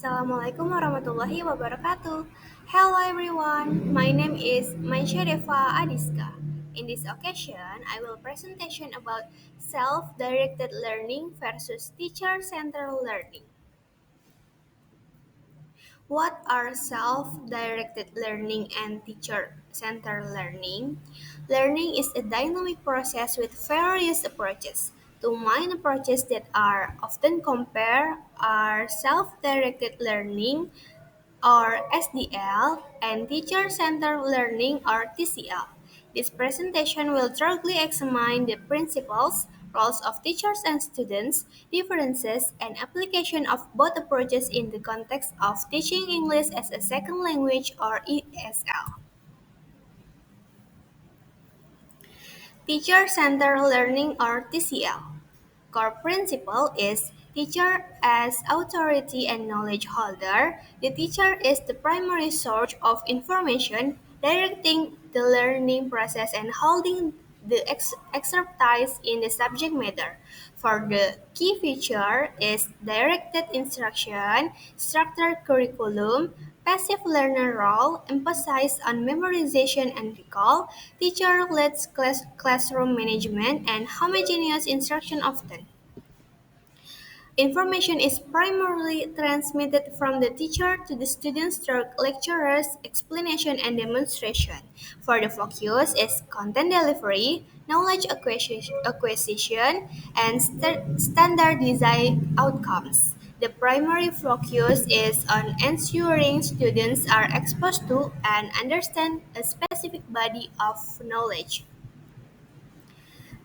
Assalamualaikum warahmatullahi wabarakatuh. Hello everyone, my name is Mansharefa Adiska. In this occasion, I will presentation about self-directed learning versus teacher-centered learning. What are self-directed learning and teacher-centered learning? Learning is a dynamic process with various approaches. Two main approaches that are often compared are self-directed learning or SDL, and Teacher-Centered Learning or TCL. This presentation will thoroughly examine the principles, roles of teachers and students, differences, and application of both approaches in the context of teaching English as a second language or ESL. Teacher-Centered Learning or TCL. Core principle is teacher as authority and knowledge holder. The teacher is the primary source of information, directing the learning process and holding the expertise in the subject matter. For the key feature is directed instruction, structured curriculum, passive learner role, emphasis on memorization and recall, teacher-led classroom management, and homogeneous instruction often. Information is primarily transmitted from the teacher to the students through lecturers, explanation, and demonstration. For the focus is content delivery, knowledge acquisition, and standardized outcomes. The primary focus is on ensuring students are exposed to and understand a specific body of knowledge.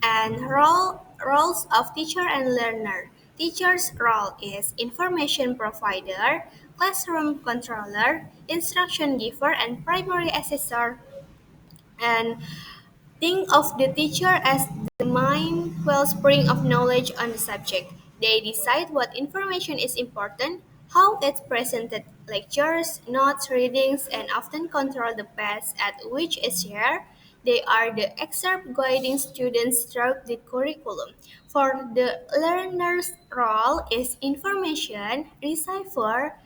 And roles of teacher and learner. Teacher's role is information provider, classroom controller, instruction giver, and primary assessor. And think of the teacher as the main wellspring of knowledge on the subject. They decide what information is important, how it's presented, lectures, notes, readings, and often control the pace at which it's shared. They are the expert guiding students throughout the curriculum. For the learner's role is information receiver,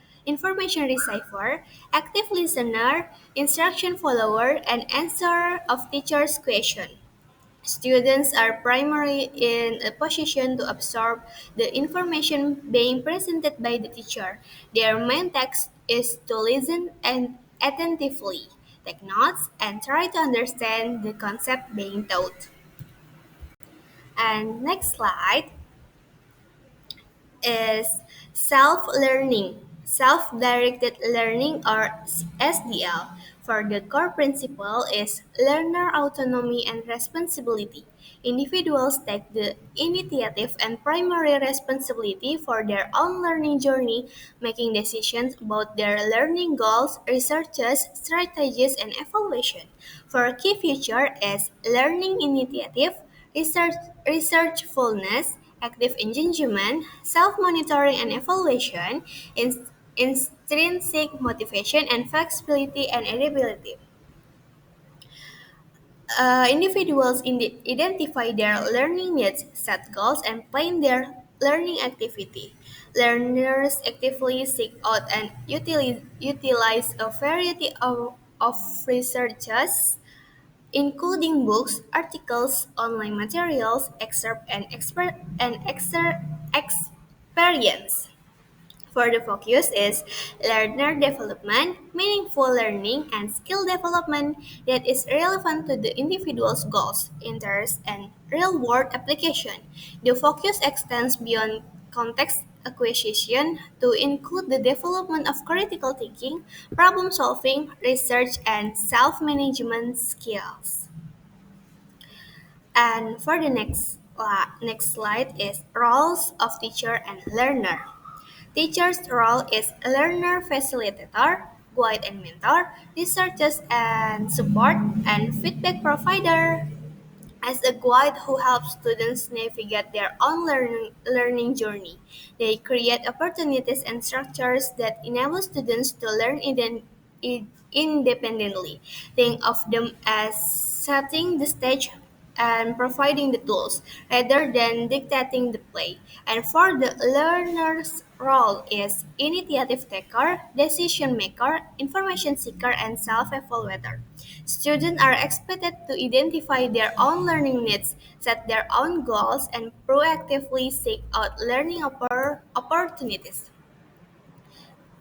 active listener, instruction follower, and answer of teacher's question. Students are primarily in a position to absorb the information being presented by the teacher. Their main task is to listen and attentively, take notes, and try to understand the concept being taught. And next slide is self-learning, self-directed learning or SDL. For the core principle is learner autonomy and responsibility. Individuals take the initiative and primary responsibility for their own learning journey, making decisions about their learning goals, researches, strategies, and evaluation. For a key feature is learning initiative, research, researchfulness, active engagement, self-monitoring and evaluation, intrinsic motivation, and flexibility and adaptability. Individuals identify their learning needs, set goals, and plan their learning activity. Learners actively seek out and utilize a variety of researches, including books, articles, online materials, excerpt, and experience. For the focus is learner development, meaningful learning, and skill development that is relevant to the individual's goals, interests, and real-world application. The focus extends beyond context acquisition to include the development of critical thinking, problem solving, research, and self-management skills. And for the next slide is roles of teacher and learner. Teacher's role is learner facilitator, guide and mentor, researchers and support, and feedback provider. As a guide who helps students navigate their own learning journey, they create opportunities and structures that enable students to learn independently. Think of them as setting the stage and providing the tools rather than dictating the play. And for the learner's role is initiative taker, decision maker, information seeker, and self-evaluator. Students are expected to identify their own learning needs, set their own goals, and proactively seek out learning opportunities.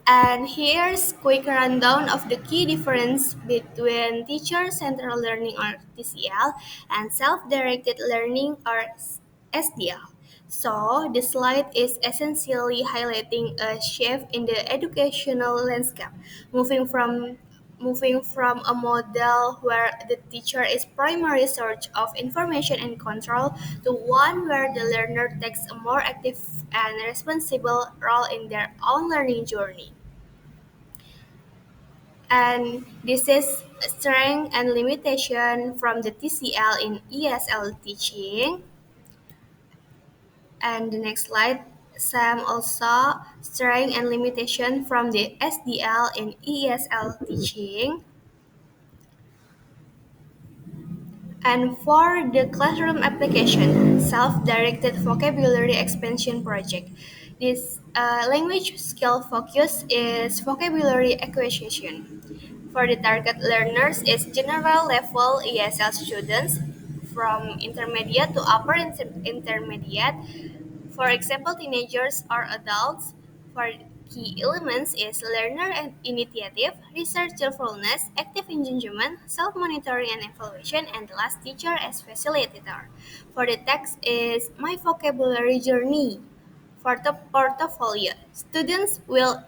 And here's quick rundown of the key difference between teacher-centered learning or TCL and self-directed learning or SDL. So the slide is essentially highlighting a shift in the educational landscape, moving from moving from a model where the teacher is primary source of information and control to one where the learner takes a more active and responsible role in their own learning journey. And this is strength and limitation from the TCL in ESL teaching. And the next slide, Sam also strength and limitation from the SDL in ESL teaching. And for the classroom application, self-directed vocabulary expansion project. This language skill focus is vocabulary acquisition. For the target learners is general level ESL students from intermediate to upper intermediate. For example, teenagers or adults. For key elements is learner and initiative, research cheerfulness, active engagement, self-monitoring and evaluation, and the last teacher as facilitator. For the text is my vocabulary journey. For the portfolio, students will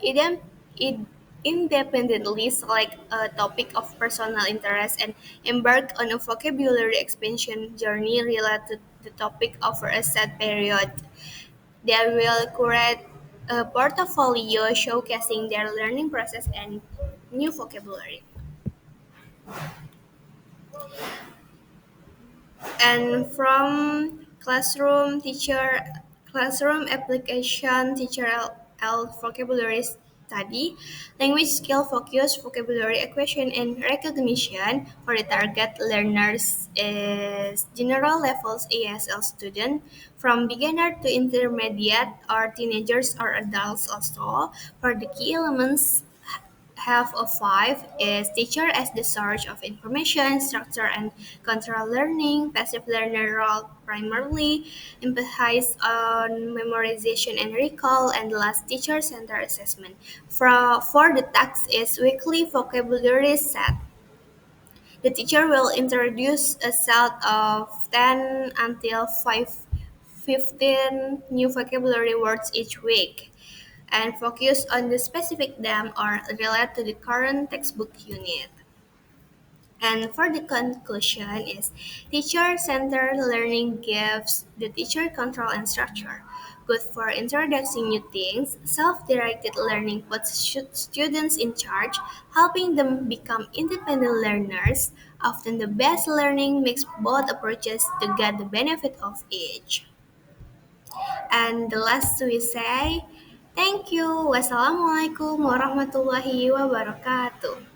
independently select a topic of personal interest and embark on a vocabulary expansion journey related to the topic over a set period. They will curate a portfolio showcasing their learning process and new vocabulary. And from classroom application teacher L vocabulary study, language skill focus vocabulary acquisition and recognition for the target learners is general levels ASL student from beginner to intermediate or teenagers or adults also. For the key elements half of five is teacher as the source of information, structure and control learning, passive learner role primarily, emphasize on memorization and recall, and last teacher-centered assessment. For the task is weekly vocabulary set. The teacher will introduce a set of 10 until 15 new vocabulary words each week and focus on the specific them or relate to the current textbook unit. And for the conclusion is teacher-centered learning gives the teacher control and structure. Good for introducing new things, self-directed learning puts students in charge, helping them become independent learners. Often the best learning makes both approaches to get the benefit of each. And the last we say, thank you. Wassalamualaikum warahmatullahi wabarakatuh.